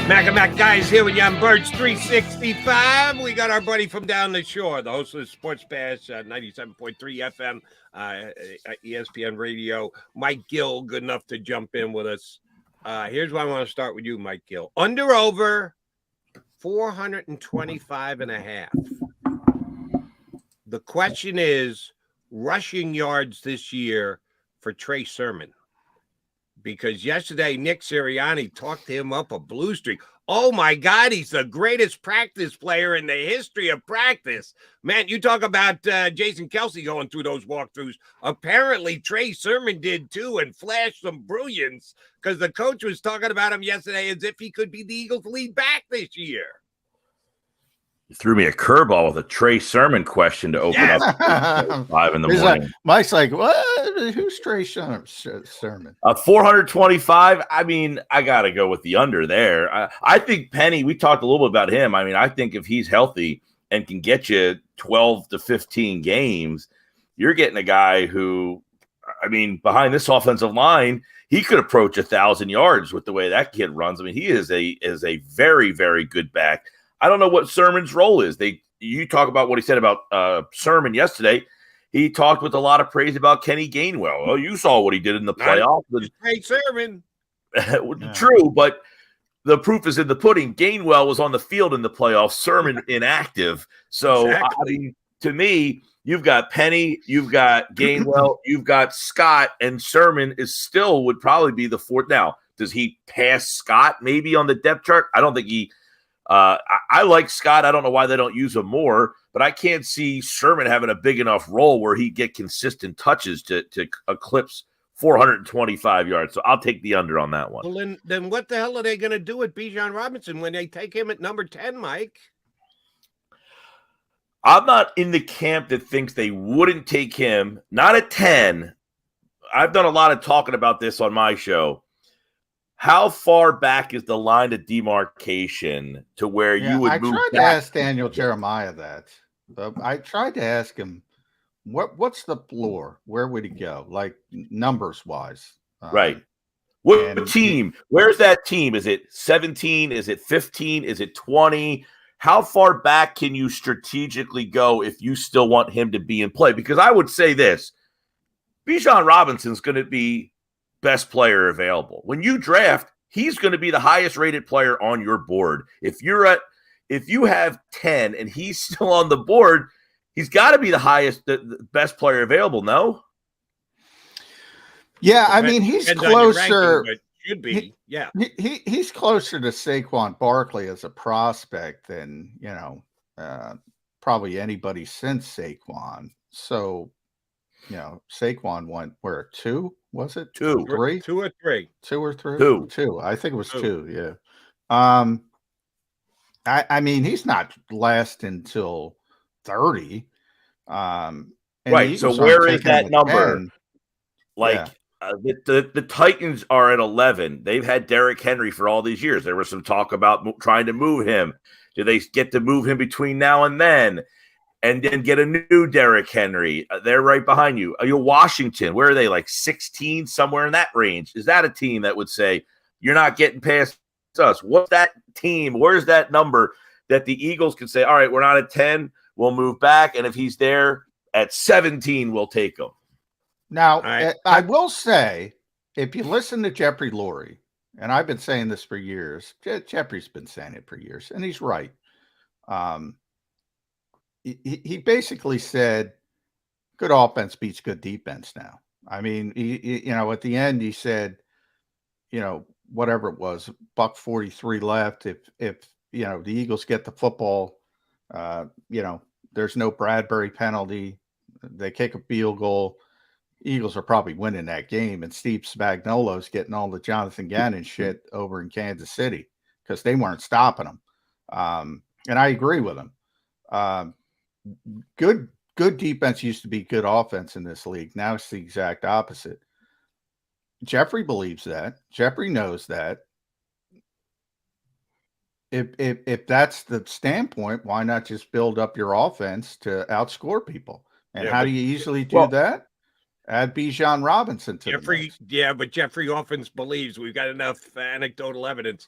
Mac guys here with you on Birds 365. We got our buddy from down the shore, the host of the Sports Bash, 97.3 FM, ESPN Radio, Mike Gill, good enough to jump in with us. Here's why I want to start with you, Mike Gill. Under over 425 and a half. The question is rushing yards this year for Trey Sermon. Because yesterday, Nick Sirianni talked him up a blue streak. Oh, my God, he's the greatest practice player in the history of practice. Man, you talk about Jason Kelce going through those walkthroughs. Apparently, Trey Sermon did too and flashed some brilliance because the coach was talking about him yesterday as if he could be the Eagles' lead back this year. You threw me a curveball with a Trey Sermon question to open up 5 in the morning. Like, Mike's like, what? Who's Trey Sermon? 425. I mean, I got to go with the under there. I think Penny, we talked a little bit about him. I mean, I think if he's healthy and can get you 12 to 15 games, you're getting a guy who, I mean, behind this offensive line, he could approach 1,000 yards with the way that kid runs. I mean, he is a very, very good back. I don't know what Sermon's role is. You talk about what he said about Sermon yesterday. He talked with a lot of praise about Kenny Gainwell. Oh, you saw what he did in the playoffs. Great Sermon. True, but the proof is in the pudding. Gainwell was on the field in the playoffs. Sermon inactive. So, exactly. I mean, to me, you've got Penny, you've got Gainwell, you've got Scott, and Sermon would probably be the fourth. Now, does he pass Scott maybe on the depth chart? I don't think he. I like Scott. I don't know why they don't use him more, but I can't see Sermon having a big enough role where he get consistent touches to eclipse 425 yards. So I'll take the under on that one. Well, then what the hell are they going to do with Bijan Robinson when they take him at number 10, Mike? I'm not in the camp that thinks they wouldn't take him, not at 10. I've done a lot of talking about this on my show. How far back is the line of demarcation to where you would move back? I tried to ask Daniel Jeremiah that. I tried to ask him, what's the floor? Where would he go? Like numbers-wise. Right. What team? Where's that team? Is it 17? Is it 15? Is it 20? How far back can you strategically go if you still want him to be in play? Because I would say this. Bijan Robinson's going to be best player available. When you draft, he's going to be the highest rated player on your board. If you have 10 and he's still on the board, he's got to be the best player available, no? Yeah, I mean, he's closer. Ranking, should be, yeah. He's closer to Saquon Barkley as a prospect than, probably anybody since Saquon. So, Saquon went where, 2? Was it 2? 3? 2 or 3? 2 or 3? 2. 2. I think it was 2. Yeah. I mean, he's not last until 30. Right. So where is that number? 10. The Titans are at 11. They've had Derrick Henry for all these years. There was some talk about trying to move him. Do they get to move him between now and then? And then get a new Derrick Henry. They're right behind you. Washington, where are they? Like 16, somewhere in that range. Is that a team that would say, you're not getting past us? What's that team? Where's that number that the Eagles can say, all right, we're not at 10, we'll move back. And if he's there at 17, we'll take him. Now, I will say, if you listen to Jeffrey Lurie, and I've been saying this for years, Jeffrey's been saying it for years, and he's right. He basically said, good offense beats good defense now. I mean, at the end, he said, whatever it was, $1:43 left. If the Eagles get the football, there's no Bradberry penalty. They kick a field goal. Eagles are probably winning that game. And Steve Spagnuolo's getting all the Jonathan Gannon shit over in Kansas City because they weren't stopping him. And I agree with him. Good defense used to be good offense in this league. Now it's the exact opposite. Jeffrey believes that. Jeffrey knows that. If that's the standpoint, why not just build up your offense to outscore people? And how do you easily do that? Add Bijan Robinson to Jeffrey. Yeah, but Jeffrey often believes we've got enough anecdotal evidence.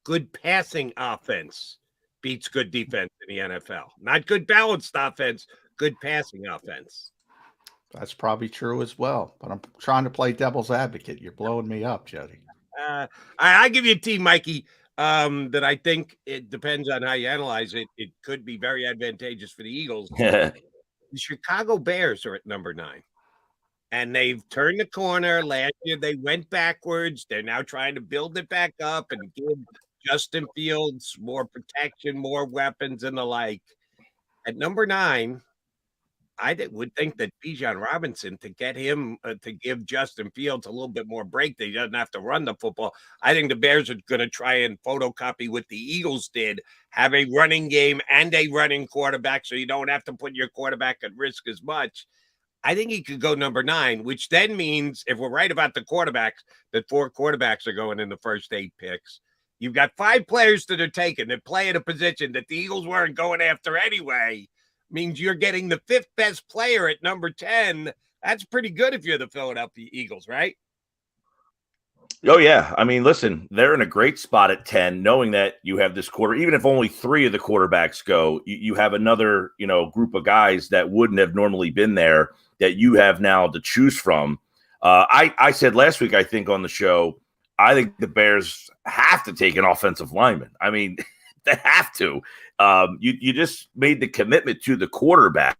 good passing offense beats good defense in the NFL. Not good balanced offense, good passing offense. That's probably true as well. But I'm trying to play devil's advocate. You're blowing me up, Jody. I give you a team, Mikey, that I think it depends on how you analyze it. It could be very advantageous for the Eagles. The Chicago Bears are at number 9. And they've turned the corner. Last year, they went backwards. They're now trying to build it back up and give Justin Fields more protection, more weapons, and the like. At number 9, I would think that Bijan Robinson, to get him to give Justin Fields a little bit more break, they doesn't have to run the football. I think the Bears are going to try and photocopy what the Eagles did, have a running game and a running quarterback, so you don't have to put your quarterback at risk as much. I think he could go number 9, which then means, if we're right about the quarterbacks, that 4 quarterbacks are going in the first 8 picks. You've got 5 players that are taken that play in a position that the Eagles weren't going after anyway. Means you're getting the 5th best player at number 10. That's pretty good if you're the Philadelphia Eagles, right? Oh, yeah. I mean, listen, they're in a great spot at 10, knowing that you have this quarter. Even if only 3 of the quarterbacks go, you have another, group of guys that wouldn't have normally been there that you have now to choose from. I said last week, I think on the show, I think the Bears have to take an offensive lineman. I mean, they have to. You just made the commitment to the quarterback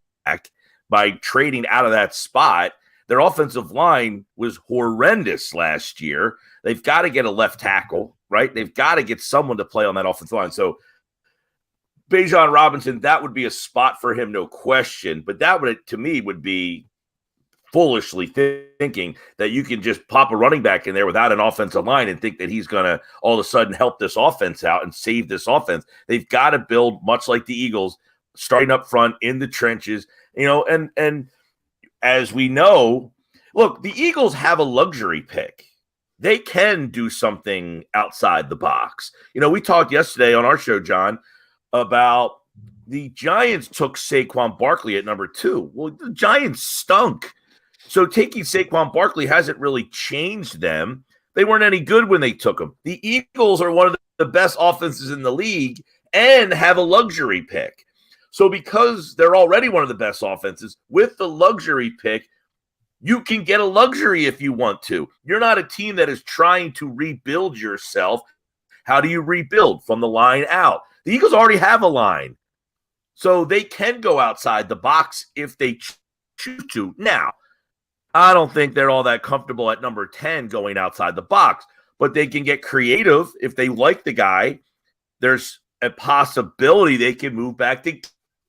by trading out of that spot. Their offensive line was horrendous last year. They've got to get a left tackle, right? They've got to get someone to play on that offensive line. So Bijan Robinson, that would be a spot for him, no question. But that would, to me, would be foolishly thinking that you can just pop a running back in there without an offensive line and think that he's going to all of a sudden help this offense out and save this offense. They've got to build, much like the Eagles, starting up front in the trenches, and as we know, look, the Eagles have a luxury pick. They can do something outside the box. We talked yesterday on our show, John, about the Giants took Saquon Barkley at number 2. Well, the Giants stunk. So taking Saquon Barkley hasn't really changed them. They weren't any good when they took him. The Eagles are one of the best offenses in the league and have a luxury pick. So because they're already one of the best offenses, with the luxury pick, you can get a luxury if you want to. You're not a team that is trying to rebuild yourself. How do you rebuild? From the line out. The Eagles already have a line. So they can go outside the box if they choose to. Now, I don't think they're all that comfortable at number 10 going outside the box, but they can get creative if they like the guy. There's a possibility they can move back to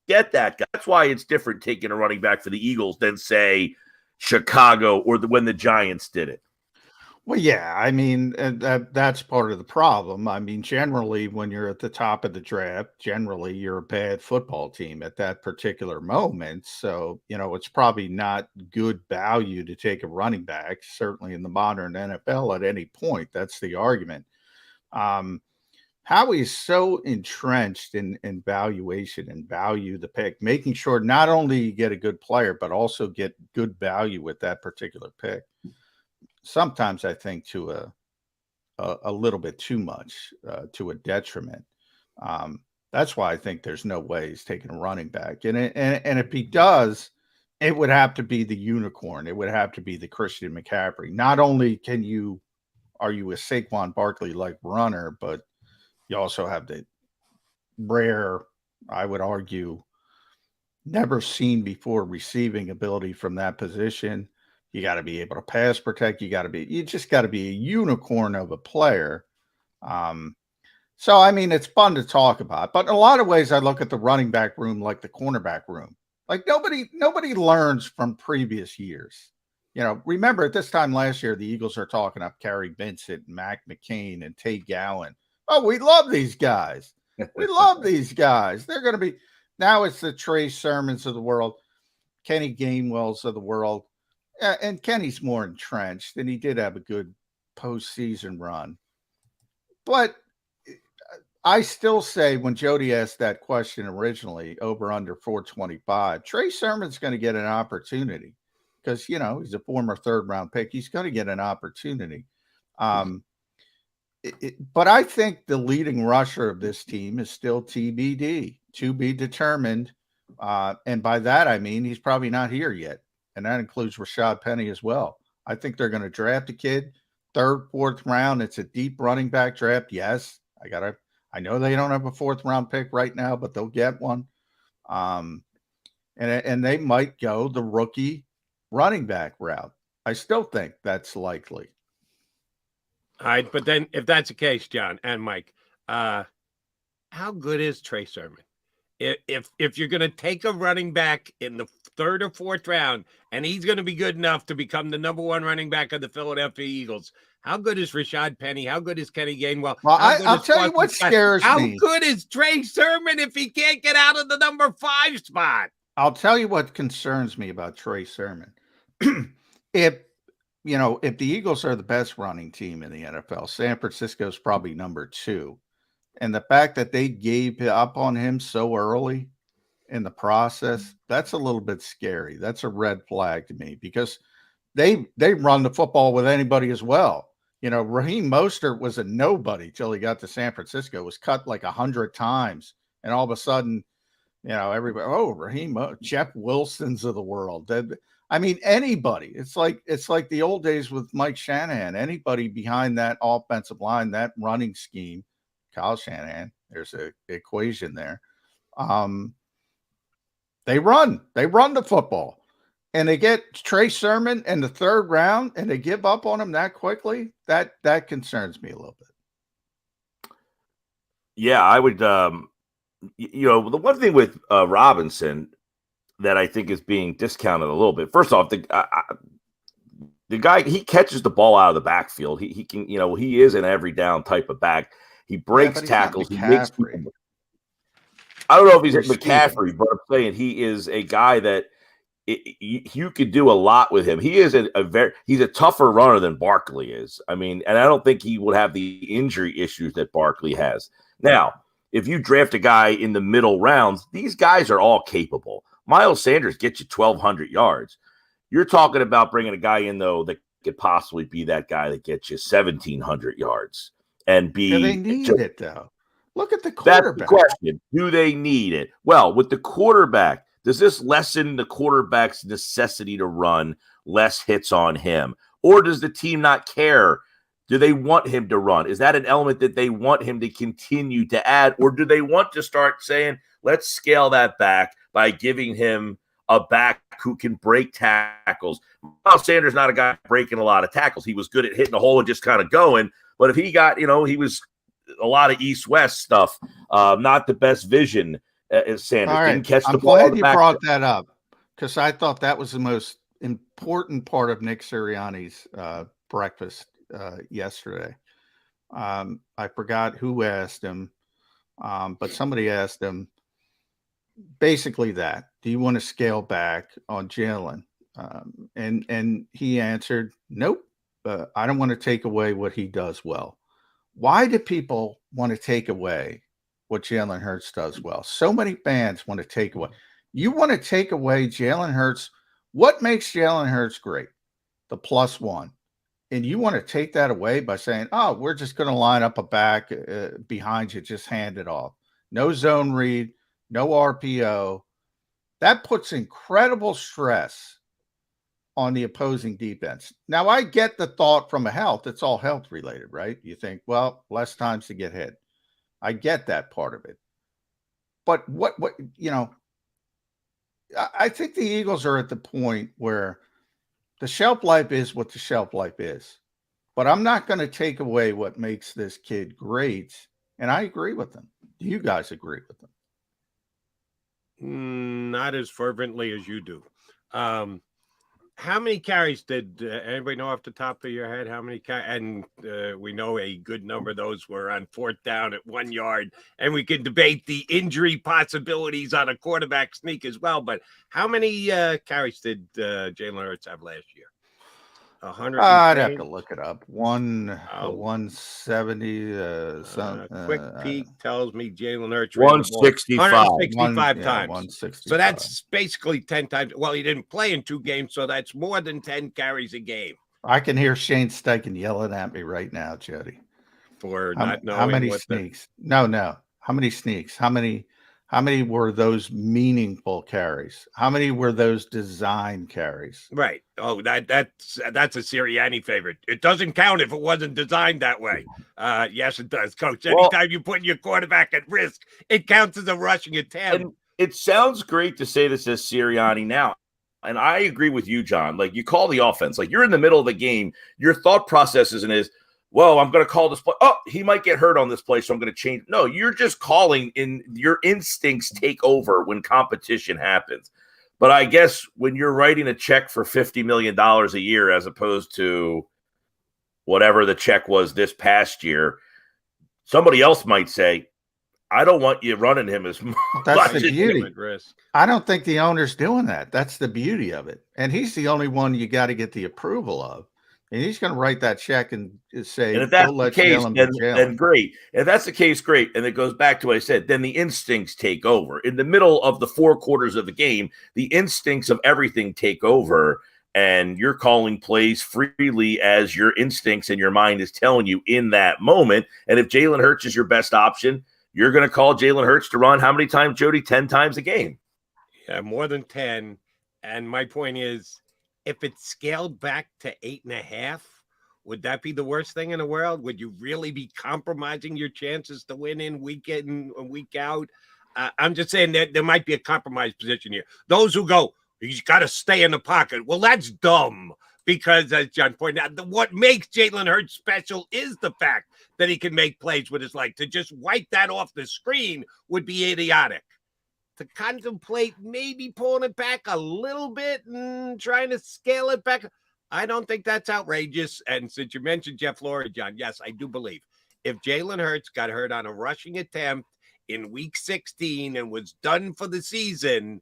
get that guy. That's why it's different taking a running back for the Eagles than, say, Chicago or when the Giants did it. Well, yeah, I mean, that's part of the problem. I mean, generally, when you're at the top of the draft, generally you're a bad football team at that particular moment. So, it's probably not good value to take a running back, certainly in the modern NFL at any point. That's the argument. Howie's so entrenched in valuation and value the pick, making sure not only you get a good player, but also get good value with that particular pick. Sometimes I think to a little bit too much, to a detriment. That's why I think there's no way he's taking a running back. And if he does, it would have to be the unicorn. It would have to be the Christian McCaffrey. Not only are you a Saquon Barkley-like runner, but you also have the rare, I would argue, never seen before receiving ability from that position. You got to be able to pass protect. You just got to be a unicorn of a player. So, I mean, it's fun to talk about, but in a lot of ways, I look at the running back room like the cornerback room. Like nobody learns from previous years. Remember at this time last year, the Eagles are talking up Kerry Vincent, Mac McCain, and Tate Gowan. Oh, we love these guys. We love these guys. They're going to be, now it's the Trey Sermons of the world, Kenny Gainwells of the world. And Kenny's more entrenched, and he did have a good postseason run. But I still say, when Jody asked that question originally, over under 425, Trey Sermon's going to get an opportunity because, he's a former 3rd-round pick. He's going to get an opportunity. But I think the leading rusher of this team is still TBD, to be determined. And by that, I mean he's probably not here yet. And that includes Rashad Penny as well. I think they're going to draft a kid, third, fourth round. It's a deep running back draft. Yes, I know they don't have a fourth round pick right now, but they'll get one. And they might go the rookie running back route. I still think that's likely. All right, but then if that's the case, John and Mike, how good is Trey Sermon? If you're going to take a running back in the third or fourth round, and he's going to be good enough to become the number one running back of the Philadelphia Eagles, how good is Rashad Penny? How good is Kenny Gainwell? Well, I'll tell you what scares me. How good is Trey Sermon if he can't get out of the number 5 spot? I'll tell you what concerns me about Trey Sermon. If the Eagles are the best running team in the NFL, San Francisco is probably number 2. And the fact that they gave up on him so early in the process, that's a little bit scary. That's a red flag to me because they run the football with anybody as well. Raheem Mostert was a nobody till he got to San Francisco, was cut like 100 times. And all of a sudden, everybody, Jeff Wilson's of the world. I mean, anybody. It's like the old days with Mike Shanahan. Anybody behind that offensive line, that running scheme, Kyle Shanahan, there's an equation there. They run the football, and they get Trey Sermon in the third round, and they give up on him that quickly. That concerns me a little bit. Yeah, I would. The one thing with Robinson that I think is being discounted a little bit. First off, the guy, he catches the ball out of the backfield. He can, he is an every down type of back. He breaks tackles. He makes people. I don't know if he's McCaffrey, but I'm saying he is a guy that you could do a lot with him. He is he's a tougher runner than Barkley is. I mean, and I don't think he would have the injury issues that Barkley has. Now, if you draft a guy in the middle rounds, these guys are all capable. Miles Sanders gets you 1,200 yards. You're talking about bringing a guy in, though, that could possibly be that guy that gets you 1,700 yards and be. Do they need it, though? Look at the quarterback. That's the question. Do they need it? Well, with the quarterback, does this lessen the quarterback's necessity to run, less hits on him? Or does the team not care? Do they want him to run? Is that an element that they want him to continue to add? Or do they want to start saying, let's scale that back by giving him a back who can break tackles? Miles Sanders not a guy breaking a lot of tackles. He was good at hitting the hole and just kind of going. But if he got, he was a lot of east-west stuff, not the best vision as Sanders. All right. Didn't catch the I'm ball. glad you brought that up because I thought that was the most important part of Nick Sirianni's breakfast yesterday. I forgot who asked him, but somebody asked him basically that. Do you want to scale back on Jalen? And he answered, nope. I don't want to take away what he does well. Why do people want to take away what Jalen Hurts does well? So many fans want to take away. You want to take away Jalen Hurts. What makes Jalen Hurts great? The +1. And you want to take that away by saying, oh, we're just going to line up a back behind you, just hand it off. No zone read, no RPO. That puts incredible stress on the opposing defense. Now, I get the thought from a health. It's all health related, right? You think, well, less times to get hit. I get that part of it. But I think the Eagles are at the point where the shelf life is what the shelf life is. But I'm not going to take away what makes this kid great. And I agree with them. Do you guys agree with them? Not as fervently as you do. How many carries did anybody know off the top of your head? How many and we know a good number of those were on 4th down at 1 yard. And we can debate the injury possibilities on a quarterback sneak as well. But how many carries did Jalen Hurts have last year? 100. I'd have to look it up. 170. Quick peek tells me Jalen Hurts 165. 165 times. 165. So that's basically 10 times. Well, he didn't play in 2 games, so that's more than 10 carries a game. I can hear Shane Steichen yelling at me right now, Jody. for How, not knowing how many what sneaks? No. How many sneaks? How many were those meaningful carries? How many were those design carries? Right. Oh, that's a Sirianni favorite. It doesn't count if it wasn't designed that way. Yes, it does, Coach. Anytime you put your quarterback at risk, it counts as a rushing attempt. And it sounds great to say this as Sirianni now. And I agree with you, John. Like, you call the offense, like you're in the middle of the game. Your thought process is, well, I'm going to call this play. Oh, he might get hurt on this play, so I'm going to change. No, you're just calling in. Your instincts take over when competition happens. But I guess when you're writing a check for $50 million a year as opposed to whatever the check was this past year, somebody else might say, I don't want you running him as much. That's the beauty. I don't think the owner's doing that. That's the beauty of it. And he's the only one you got to get the approval of. And he's going to write that check and say, and if that's the case, then great. If that's the case, great. And it goes back to what I said, then the instincts take over. In the middle of the 4 quarters of the game, the instincts of everything take over, and you're calling plays freely as your instincts and your mind is telling you in that moment. And if Jalen Hurts is your best option, you're going to call Jalen Hurts to run how many times, Jody? 10 times a game. Yeah, more than 10. And my point is, if it's scaled back to 8.5, would that be the worst thing in the world? Would you really be compromising your chances to win in week in and week out? I'm just saying that there might be a compromised position here. Those who go, he's got to stay in the pocket. Well, that's dumb because, as John pointed out, what makes Jalen Hurts special is the fact that he can make plays with his leg. To just wipe that off the screen would be idiotic. To contemplate maybe pulling it back a little bit and trying to scale it back, I don't think that's outrageous. And since you mentioned Jeff Lurie, John, yes, I do believe if Jalen Hurts got hurt on a rushing attempt in week 16 and was done for the season,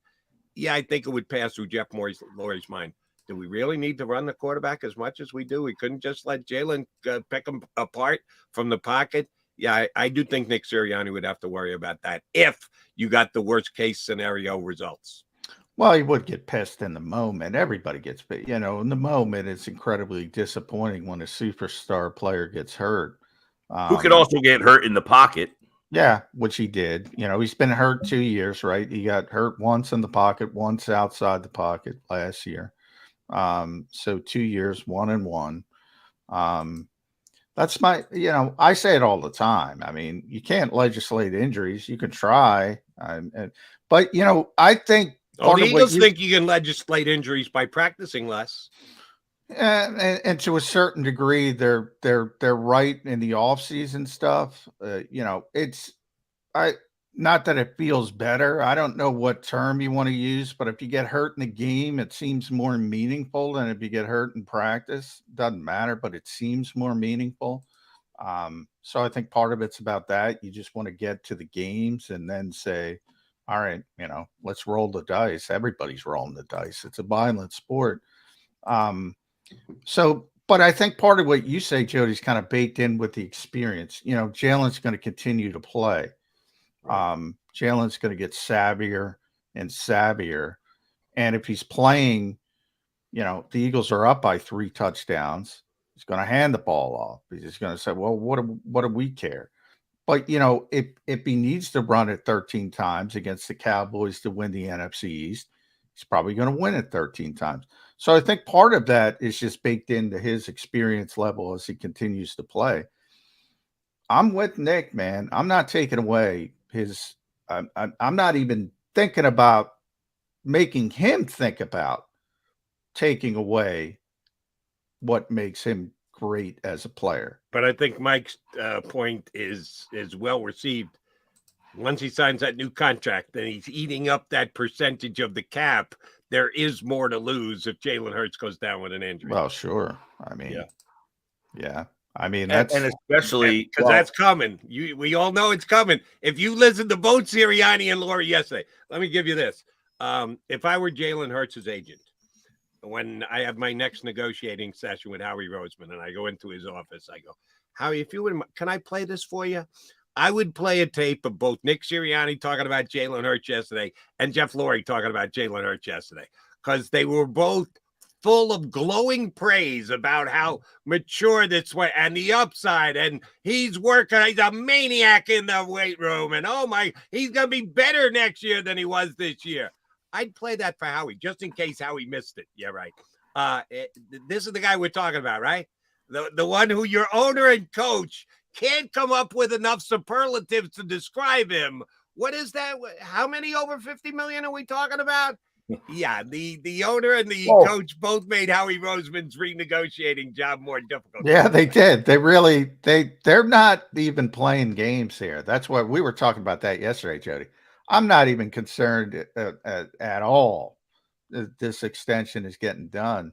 yeah, I think it would pass through Jeff Lurie's mind. Do we really need to run the quarterback as much as we do? We couldn't just let Jalen pick him apart from the pocket. Yeah, I do think Nick Sirianni would have to worry about that if you got the worst case scenario results. Well, he would get pissed in the moment. Everybody gets pissed. In the moment, it's incredibly disappointing when a superstar player gets hurt. Who could also get hurt in the pocket. Yeah, which he did. He's been hurt 2 years, right? He got hurt once in the pocket, once outside the pocket last year. So 2 years, 1 and 1. That's my, I say it all the time. I mean, you can't legislate injuries. You can try. But, I think the Eagles think you can legislate injuries by practicing less. And to a certain degree, they're right in the offseason stuff. It's not that it feels better. I don't know what term you want to use, but if you get hurt in the game, it seems more meaningful than if you get hurt in practice. Doesn't matter, but it seems more meaningful. So I think part of it's about that. You just want to get to the games and then say, all right, let's roll the dice. Everybody's rolling the dice. It's a violent sport. But I think part of what you say, Jody's kind of baked in with the experience. Jalen's going to continue to play. Jalen's going to get savvier and savvier. And if he's playing, the Eagles are up by 3 touchdowns. He's going to hand the ball off. He's just going to say, well, what do we care? But, if he needs to run it 13 times against the Cowboys to win the NFC East, he's probably going to win it 13 times. So I think part of that is just baked into his experience level as he continues to play. I'm with Nick, man. I'm not taking away his I'm not even thinking about making him think about taking away what makes him great as a player. But I think Mike's point is well received. Once he signs that new contract, then he's eating up that percentage of the cap. There is more to lose if Jalen Hurts goes down with an injury. Well, sure. I mean, yeah. I mean, that's and especially because that's coming. We all know it's coming. If you listen to both Sirianni and Lurie yesterday, let me give you this. If I were Jalen Hurts' agent, when I have my next negotiating session with Howie Roseman and I go into his office, I go, Howie, if you would, can I play this for you? I would play a tape of both Nick Sirianni talking about Jalen Hurts yesterday and Jeff Lurie talking about Jalen Hurts yesterday, because they were both full of glowing praise about how mature this way and the upside, and he's working. He's a maniac in the weight room, and he's gonna be better next year than he was this year. I'd play that for Howie just in case Howie missed it. Yeah, right. This is the guy we're talking about, right? The one who your owner and coach can't come up with enough superlatives to describe him. What is that? How many over 50 million are we talking about? Yeah, the owner and the coach both made Howie Roseman's renegotiating job more difficult. Yeah, they did. They're not even playing games here. That's what we were talking about that yesterday, Jody. I'm not even concerned at all that this extension is getting done.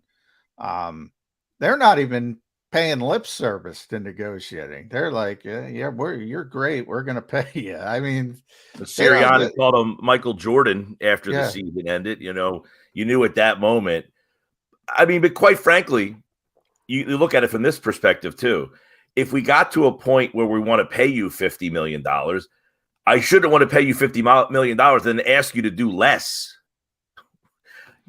They're not even paying lip service to negotiating. They're like, you're great. We're going to pay you. I mean, Sirianni called him Michael Jordan after the season ended. You knew at that moment. I mean, but quite frankly, you look at it from this perspective too. If we got to a point where we want to pay you $50 million, I shouldn't want to pay you $50 million and ask you to do less.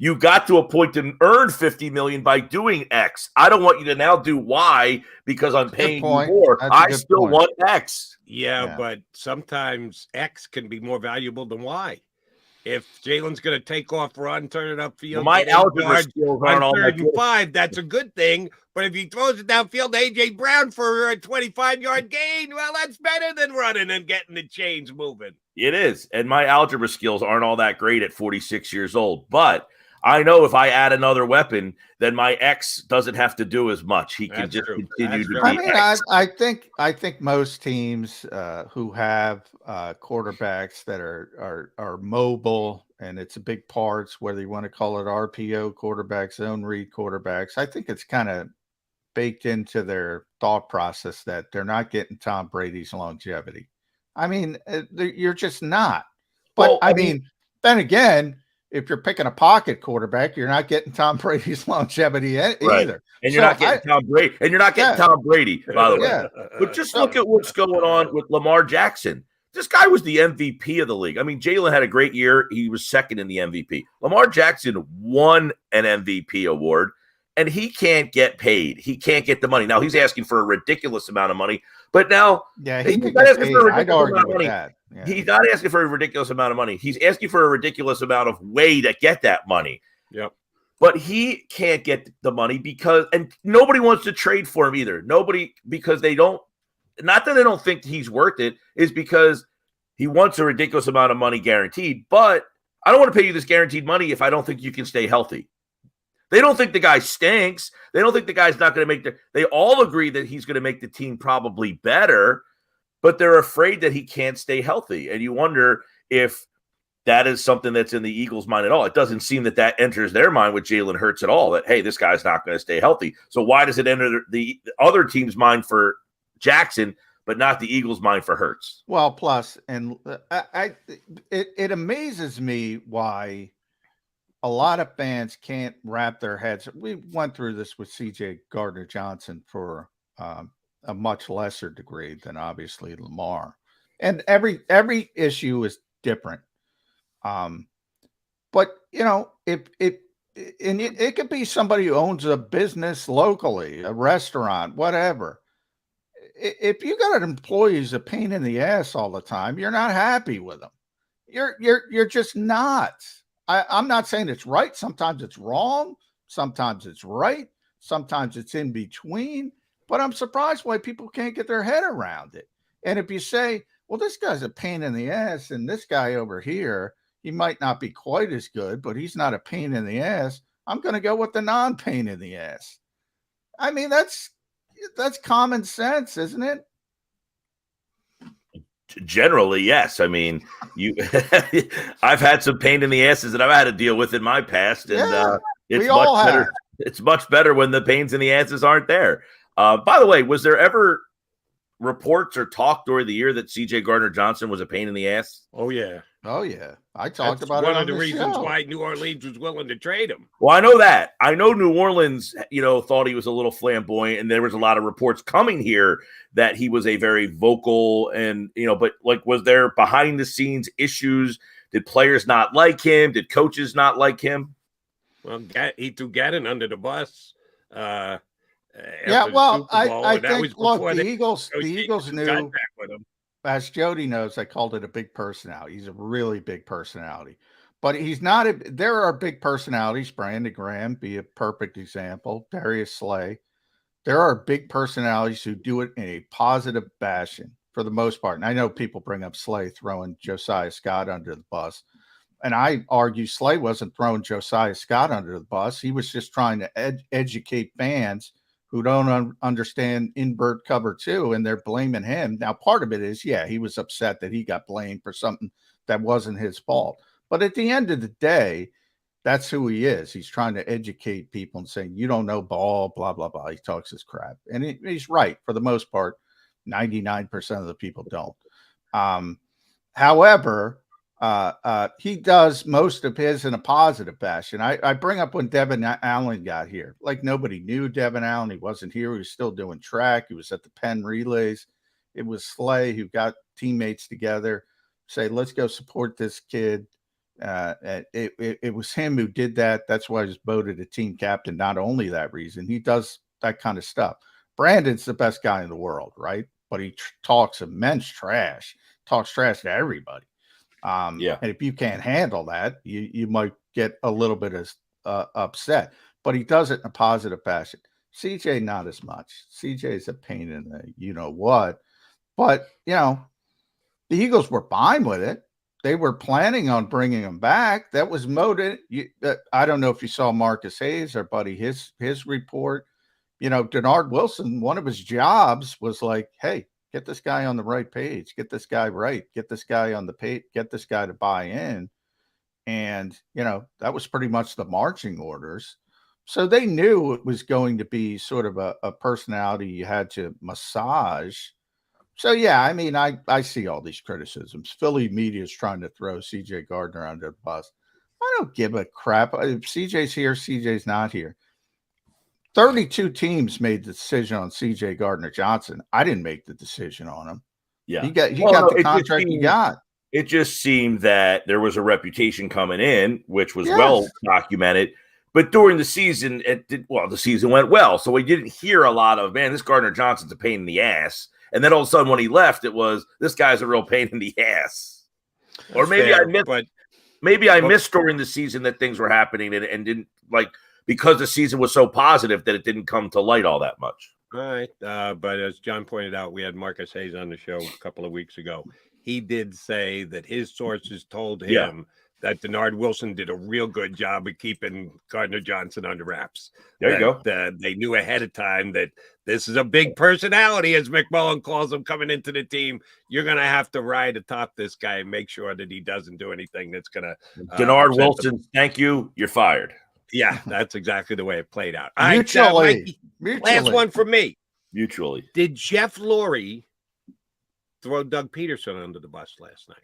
You got to a point to earn $50 million by doing X. I don't want you to now do Y because I'm paying you more. I still want X. Yeah, but sometimes X can be more valuable than Y. If Jalen's going to take off, run, turn it upfield, my algebra skills aren't all that good. 5, that's a good thing. But if he throws it downfield to A.J. Brown for a 25-yard gain, well, that's better than running and getting the chains moving. It is. And my algebra skills aren't all that great at 46 years old. But I know if I add another weapon, then my X doesn't have to do as much. He can just continue to be X. I think most teams who have quarterbacks that are mobile, and it's a big parts, whether you want to call it RPO quarterbacks, zone read quarterbacks, I think it's kind of baked into their thought process that they're not getting Tom Brady's longevity. I mean, you're just not. But I mean, then again, if you're picking a pocket quarterback, you're not getting Tom Brady's longevity either. And you're not getting Tom Brady. And you're not getting Tom Brady, by the way. But just look at what's going on with Lamar Jackson. This guy was the MVP of the league. I mean, Jalen had a great year. He was second in the MVP. Lamar Jackson won an MVP award, and he can't get paid. He can't get the money. Now, he's asking for a ridiculous amnot of money. But now, he's not asking for a ridiculous amount of money. Yeah. He's not asking for a ridiculous amount of money. He's asking for a ridiculous amount of way to get that money. Yep. But he can't get the money and nobody wants to trade for him either. Nobody, because they don't, not that they don't think he's worth it, is because he wants a ridiculous amount of money guaranteed. But I don't want to pay you this guaranteed money if I don't think you can stay healthy. They don't think the guy stinks. They don't think the guy's not going to make they all agree that he's going to make the team probably better, but they're afraid that he can't stay healthy. And you wonder if that is something that's in the Eagles' mind at all. It doesn't seem that enters their mind with Jalen Hurts at all, that, hey, this guy's not going to stay healthy. So why does it enter the other team's mind for Jackson, but not the Eagles' mind for Hurts? Well, plus, and it amazes me why a lot of fans can't wrap their heads. We went through this with CJ Gardner-Johnson for a much lesser degree than obviously Lamar, and every issue is different. But it could be somebody who owns a business locally, a restaurant, whatever. If you got an employee who's a pain in the ass all the time, you're not happy with them. You're just not. I'm not saying it's right. Sometimes it's wrong. Sometimes it's right. Sometimes it's in between. But I'm surprised why people can't get their head around it. And if you say, well, this guy's a pain in the ass, and this guy over here, he might not be quite as good, but he's not a pain in the ass, I'm going to go with the non-pain in the ass. I mean, that's common sense, isn't it? Generally, yes. I mean, I've had some pain in the asses that I've had to deal with in my past, and it's much better. It's much better when the pains in the asses aren't there. By the way, was there ever reports or talk during the year that CJ Gardner-Johnson was a pain in the ass? Oh yeah. I talked about it. One of the reasons why New Orleans was willing to trade him. Well, I know that. I know New Orleans, thought he was a little flamboyant, and there was a lot of reports coming here that he was a very vocal and, but like, was there behind the scenes issues? Did players not like him? Did coaches not like him? Well, he threw Gannon under the bus. Yeah, well, I think, look, the Eagles knew, with him. as Jody knows, I called it a big personality. He's a really big personality, but he's not. There are big personalities. Brandon Graham be a perfect example. Darius Slay. There are big personalities who do it in a positive fashion for the most part. And I know people bring up Slay throwing Josiah Scott under the bus. And I argue Slay wasn't throwing Josiah Scott under the bus. He was just trying to educate fans who don't understand invert cover 2, and they're blaming him. Now, part of it is, yeah, he was upset that he got blamed for something that wasn't his fault. But at the end of the day, that's who he is. He's trying to educate people and saying, you don't know ball, blah, blah, blah. He talks his crap. And he's right. For the most part, 99% of the people don't. However, he does most of his in a positive fashion. I bring up when Devin Allen got here. Like, nobody knew Devin Allen. He wasn't here. He was still doing track. He was at the Penn relays. It was Slay who got teammates together, say, let's go support this kid. It was him who did that. That's why he was voted a team captain. Not only that reason, he does that kind of stuff. Brandon's the best guy in the world, right? But he talks immense trash, talks trash to everybody. And if you can't handle that, you might get a little bit of upset. But he does it in a positive fashion. CJ, not as much. CJ is a pain in the you-know-what. But, the Eagles were fine with it. They were planning on bringing him back. That was motivated. I don't know if you saw Marcus Hayes, our buddy, his report. Denard Wilson, one of his jobs was like, hey, get this guy on the right page. Get this guy right. Get this guy on the page. Get this guy to buy in. And, that was pretty much the marching orders. So they knew it was going to be sort of a personality you had to massage. So, yeah, I mean, I see all these criticisms. Philly media is trying to throw C.J. Gardner under the bus. I don't give a crap. If C.J.'s here, C.J.'s not here. 32 teams made the decision on C.J. Gardner-Johnson. I didn't make the decision on him. Yeah. He got the contract he got. It just seemed that there was a reputation coming in, which was well documented. But during the season, the season went well. So we didn't hear a lot of, man, this Gardner-Johnson's a pain in the ass. And then all of a sudden when he left, it was, this guy's a real pain in the ass. Or maybe I missed during the season that things were happening and didn't, like, because the season was so positive that it didn't come to light all that much. All right. But as John pointed out, we had Marcus Hayes on the show a couple of weeks ago. He did say that his sources told him that Denard Wilson did a real good job of keeping Gardner-Johnson under wraps. There you go. They knew ahead of time that this is a big personality, as McMullen calls him, coming into the team. You're going to have to ride atop this guy and make sure that he doesn't do anything that's going to Denard Wilson, thank you. You're fired. Yeah, that's exactly the way it played out. Mutually. Last one for me. Mutually. Did Jeff Lurie throw Doug Pederson under the bus last night?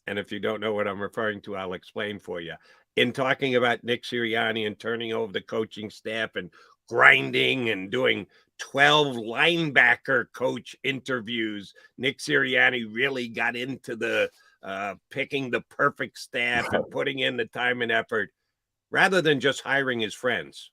And if you don't know what I'm referring to, I'll explain for you. In talking about Nick Sirianni and turning over the coaching staff and grinding and doing 12 linebacker coach interviews, Nick Sirianni really got into the picking the perfect staff and putting in the time and effort rather than just hiring his friends.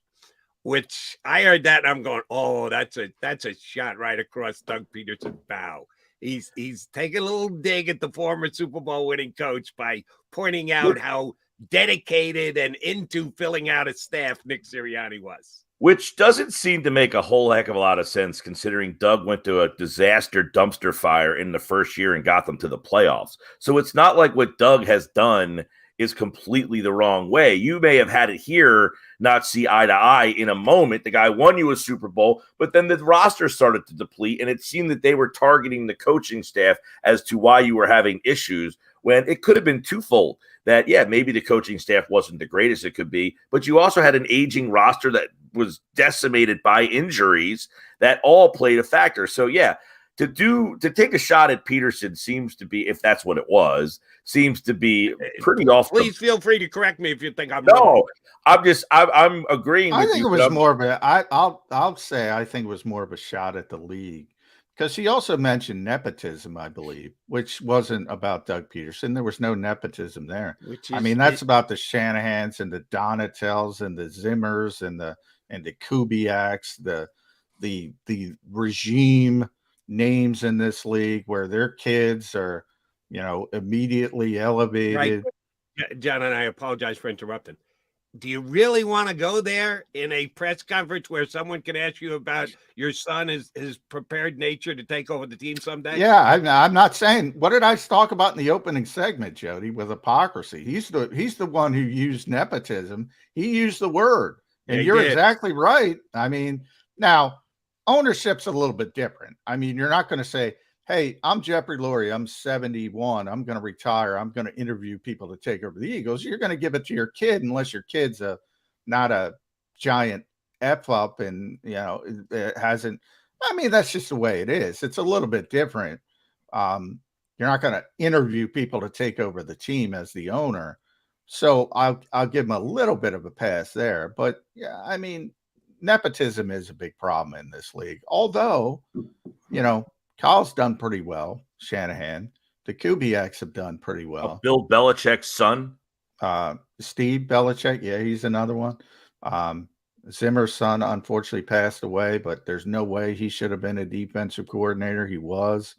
Which I heard that and I'm going, oh, that's a shot right across Doug Pederson's bow. He's taking a little dig at the former Super Bowl winning coach by pointing out how dedicated and into filling out a staff Nick Sirianni was. Which doesn't seem to make a whole heck of a lot of sense considering Doug went to a disaster dumpster fire in the first year and got them to the playoffs. So it's not like what Doug has done is completely the wrong way. You may have had it here, not see eye to eye in a moment. The guy won you a Super Bowl, but then the roster started to deplete, and it seemed that they were targeting the coaching staff as to why you were having issues, when it could have been twofold. That, yeah, maybe the coaching staff wasn't the greatest it could be, but you also had an aging roster that was decimated by injuries that all played a factor. So, yeah, to take a shot at Pederson seems to be, if that's what it was, seems to be pretty off. Please feel free to correct me if you think I'm wrong. I'm agreeing with you. I think it was more of a, I'll say I think it was more of a shot at the league. because he also mentioned nepotism, I believe, which wasn't about Doug Pederson. There was no nepotism there. I mean, that's about the Shanahans and the Donatels and the Zimmers and the Kubiaks, the regime names in this league where their kids are, immediately elevated. Right. John, and I apologize for interrupting. Do you really want to go there in a press conference where someone can ask you about your son, his prepared nature to take over the team someday? Yeah, I'm not saying. What did I talk about in the opening segment, Jody, with hypocrisy? He's the one who used nepotism. He used the word, and you're exactly right. I mean, now ownership's a little bit different. I mean, you're not going to say, hey, I'm Jeffrey Lurie. I'm 71. I'm going to retire. I'm going to interview people to take over the Eagles. You're going to give it to your kid unless your kid's not a giant F up and, it hasn't. I mean, that's just the way it is. It's a little bit different. You're not going to interview people to take over the team as the owner. So I'll give him a little bit of a pass there. But, yeah, I mean, nepotism is a big problem in this league. Although, Kyle's done pretty well. Shanahan, the Kubiaks have done pretty well. Bill Belichick's son, Steve Belichick, yeah, he's another one. Zimmer's son unfortunately passed away, but there's no way he should have been a defensive coordinator. He was.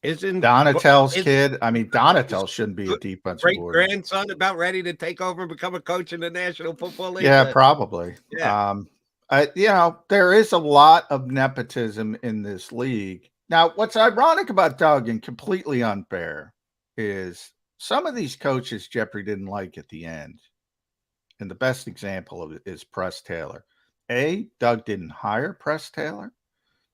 Isn't Donatel's kid? I mean, Donatel shouldn't be a defensive coordinator. Great grandson about ready to take over and become a coach in the National Football League. Yeah, probably. Yeah. There is a lot of nepotism in this league. Now, what's ironic about Doug and completely unfair is some of these coaches Jeffrey didn't like at the end. And the best example of it is Press Taylor. Doug didn't hire Press Taylor.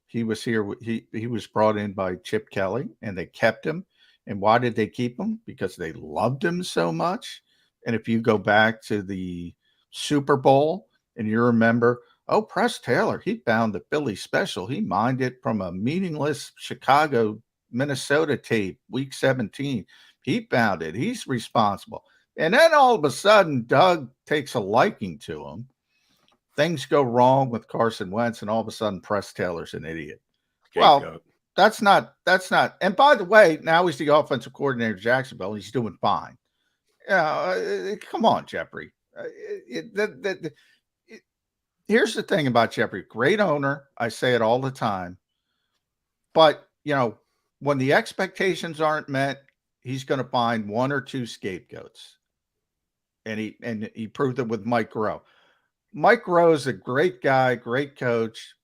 He was here. He was brought in by Chip Kelly, and they kept him. And why did they keep him? Because they loved him so much. And if you go back to the Super Bowl and you remember, Press Taylor, he found the Philly special. He mined it from a meaningless Chicago, Minnesota tape, week 17. He found it. He's responsible. And then all of a sudden, Doug takes a liking to him. Things go wrong with Carson Wentz, and all of a sudden, Press Taylor's an idiot. Well, that's not. And by the way, now he's the offensive coordinator of Jacksonville. He's doing fine. Come on, Jeffrey. Here's the thing about Jeffrey. Great owner. I say it all the time. But, when the expectations aren't met, he's going to find one or two scapegoats. And he proved it with Mike Groh. Mike Groh is a great guy, great coach,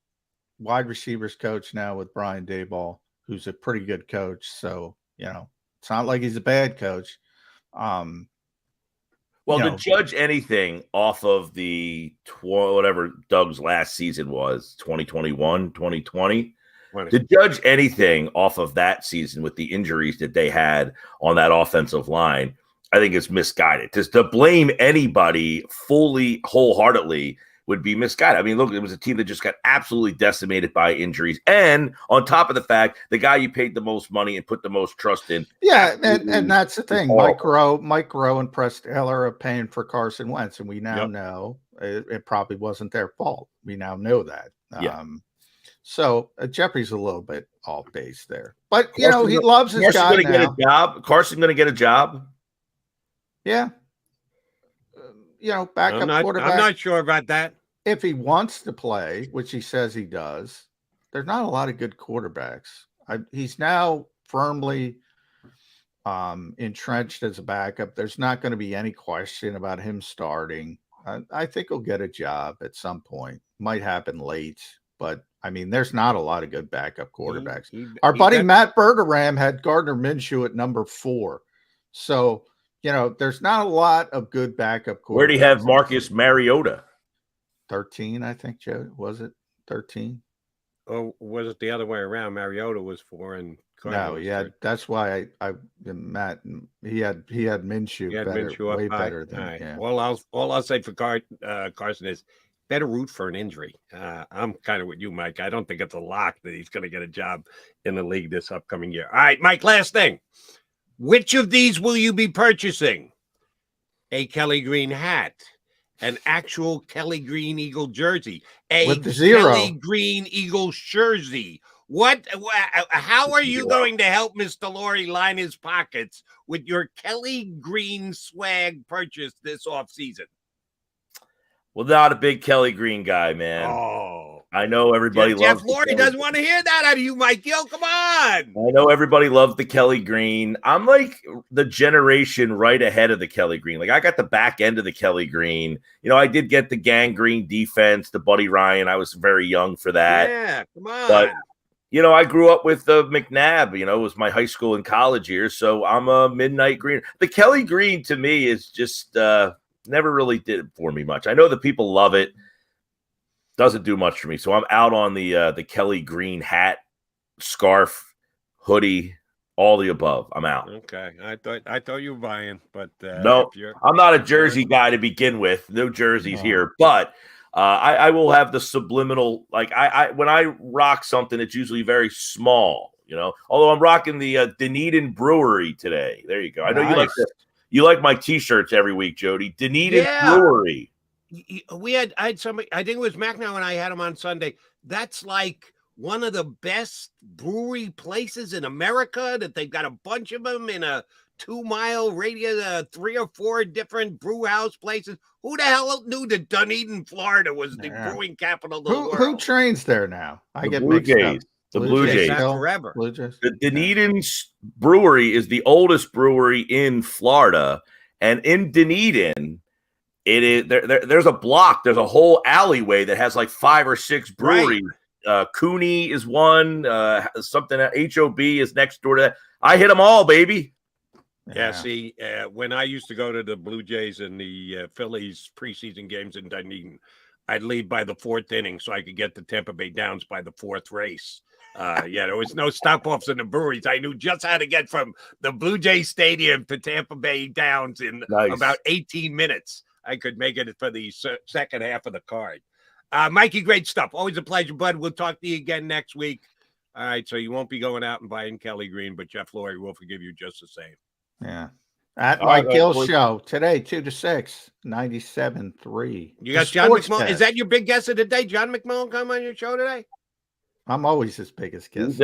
wide receivers coach now with Brian Daboll, who's a pretty good coach. So, it's not like he's a bad coach. Well, to judge anything off of the whatever Doug's last season was, 2021, 2020, to judge anything off of that season with the injuries that they had on that offensive line, I think it's misguided. Just to blame anybody fully, wholeheartedly would be misguided. I mean, look, it was a team that just got absolutely decimated by injuries. And on top of the fact, the guy you paid the most money and put the most trust in. Yeah, and that's the thing. Mike Groh and Press Taylor are paying for Carson Wentz, and we now know it probably wasn't their fault. We now know that. So Jeffrey's a little bit off base there. But, he loves his guy now. Carson's going to get a job. Yeah. Backup quarterback. I'm not sure about that. If he wants to play, which he says he does, there's not a lot of good quarterbacks. He's now firmly entrenched as a backup. There's not going to be any question about him starting. I think he'll get a job at some point. Might happen late, but I mean, there's not a lot of good backup quarterbacks. Our buddy Matt Bergeram had Gardner Minshew at number 4. So, there's not a lot of good backup quarterbacks. Where do you have Marcus Mariota? 13, I think, Joe. Was it 13? Or was it the other way around? Mariota was 4 and no, yeah, that's why Matt, he had Minshew better, way better than. Right. Yeah. Well, all I'll say for Carson is better root for an injury. I'm kind of with you, Mike. I don't think it's a lock that he's going to get a job in the league this upcoming year. All right, Mike, last thing. Which of these will you be purchasing? A Kelly Green hat, an actual Kelly Green Eagle jersey, a Kelly Green Eagle jersey, How are you going to help Mr. Lurie line his pockets with your Kelly Green swag purchase this offseason? Well, not a big Kelly Green guy, man. Oh, I know everybody loves Jeff Lurie doesn't want to hear that out of you, Mike Gill. Come on. I know everybody loves the Kelly Green. I'm like the generation right ahead of the Kelly Green. Like I got the back end of the Kelly Green. You know, I did get the gangrene defense, the Buddy Ryan. I was very young for that. Yeah, come on. But you know, I grew up with the McNabb. You know, it was my high school and college years, so I'm a midnight green. The Kelly Green to me is just never really did it for me much. I know that people love it. Doesn't do much for me. So I'm out on the Kelly Green hat, scarf, hoodie, all the above. I'm out. Okay. I thought you were buying, but no, I'm not a jersey guy to begin with. No jerseys here, but I will have the subliminal. Like I when I rock something, it's usually very small. You know, although I'm rocking the Dunedin Brewery today. There you go. I know you like my T-shirts every week, Jody. Dunedin Brewery. I had somebody, I think it was Macnow, and I had him on Sunday. That's like one of the best brewery places in America, that they've got a bunch of them in a 2-mile radius, 3 or 4 different brew house places. Who the hell knew that Dunedin, Florida was the brewing capital of the world? Who trains there now? I get mixed up. The Blue Jays. Forever. Blue Jays. The Dunedin Brewery is the oldest brewery in Florida, and in Dunedin, it is there's a block, there's a whole alleyway that has like 5 or 6 breweries. Right. Cooney is one, something HOB is next door to that. I hit them all, baby. Yeah, see, when I used to go to the Blue Jays and the Phillies preseason games in Dunedin, I'd leave by the 4th inning so I could get to Tampa Bay Downs by the 4th race. There was no stop-offs in the breweries. I knew just how to get from the Blue Jays Stadium to Tampa Bay Downs in about 18 minutes. I could make it for the second half of the card. Mikey, great stuff. Always a pleasure, bud. We'll talk to you again next week. All right, so you won't be going out and buying Kelly Green, but Jeff Lurie will forgive you just the same. Yeah. At Mike Gill show today, 2 to 6, 97.3. You got John McMullen. Is that your big guest of the day? John McMullen come on your show today? I'm always his biggest guest.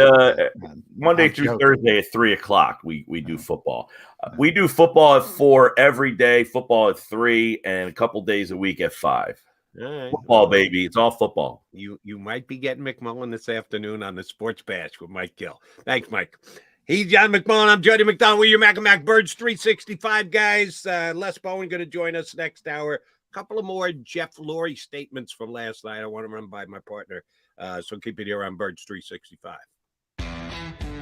Monday through Thursday at 3:00. We do football. We do football at 4 every day. Football at 3, and a couple days a week at 5. All right. Football, baby. It's all football. You might be getting McMullen this afternoon on the Sports Bash with Mike Gill. Thanks, Mike. He's John McMullen. I'm Jody McDonald. We're your Mac and Mac Birds 365 guys. Les Bowen going to join us next hour. A couple of more Jeff Lurie statements from last night I want to run by my partner. So keep it here on Birds 365.